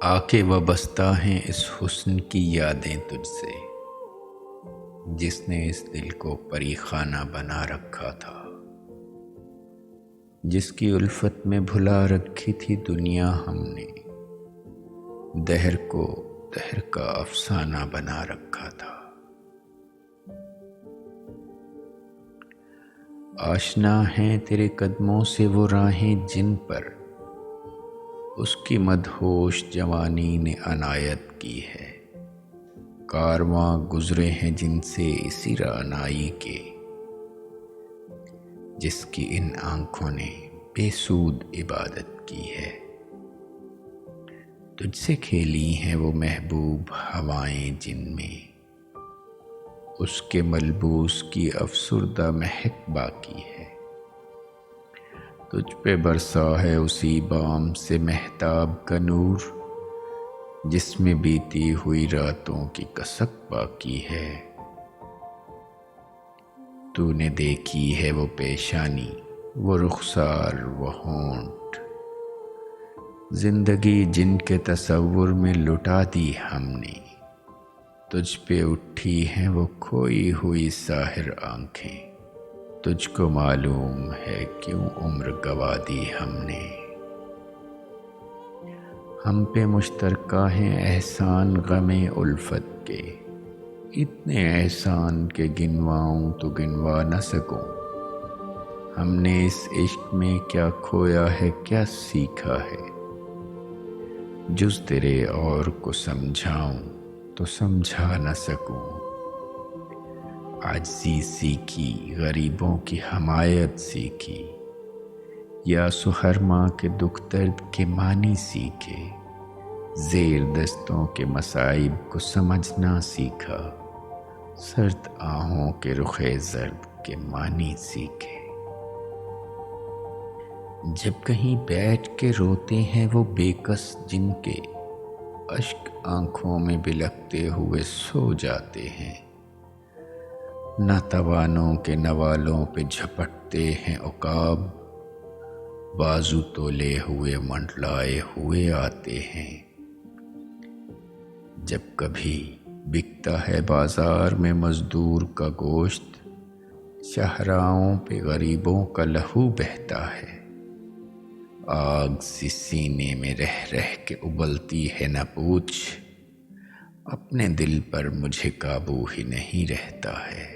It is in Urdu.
آ کے وابستہ ہیں اس حسن کی یادیں تجھ سے، جس نے اس دل کو پری خانہ بنا رکھا تھا، جس کی الفت میں بھلا رکھی تھی دنیا ہم نے، دہر کو دہر کا افسانہ بنا رکھا تھا۔ آشنا ہیں تیرے قدموں سے وہ راہیں جن پر اس کی مدہوش جوانی نے عنایت کی ہے، کارواں گزرے ہیں جن سے اسی رعنائی کے، جس کی ان آنکھوں نے بے سود عبادت کی ہے۔ تجھ سے کھیلی ہیں وہ محبوب ہوائیں جن میں اس کے ملبوس کی افسردہ مہک باقی ہے، تجھ پہ برسا ہے اسی بام سے مہتاب کا نور، جس میں بیتی ہوئی راتوں کی کسک باقی ہے۔ تو نے دیکھی ہے وہ پیشانی، وہ رخسار، وہ ہونٹ، زندگی جن کے تصور میں لٹا دی ہم نے، تجھ پہ اٹھی ہیں وہ کھوئی ہوئی ساحر آنکھیں، تجھ کو معلوم ہے کیوں عمر گوا دی ہم نے۔ ہم پہ مشترکہ ہیں احسان غم الفت کے، اتنے احسان کہ گنواؤں تو گنوا نہ سکوں، ہم نے اس عشق میں کیا کھویا ہے کیا سیکھا ہے، جز تیرے اور کو سمجھاؤں تو سمجھا نہ سکوں۔ عاجزی سیکھی، غریبوں کی حمایت سیکھی، یا سحر ماں کے دکھ درد کے معنی سیکھے، زیر دستوں کے مصائب کو سمجھنا سیکھا، سرد آہوں کے رخ زرد کے معنی سیکھے۔ جب کہیں بیٹھ کے روتے ہیں وہ بے کس جن کے اشک آنکھوں میں بلکتے ہوئے سو جاتے ہیں، ناتوانوں کے نوالوں پہ جھپٹتے ہیں عقاب، بازو تولے ہوئے منڈلائے ہوئے آتے ہیں۔ جب کبھی بکتا ہے بازار میں مزدور کا گوشت، شاہراہوں پہ غریبوں کا لہو بہتا ہے، آگ سی سینے میں رہ رہ کے ابلتی ہے نہ پوچھ، اپنے دل پر مجھے قابو ہی نہیں رہتا ہے۔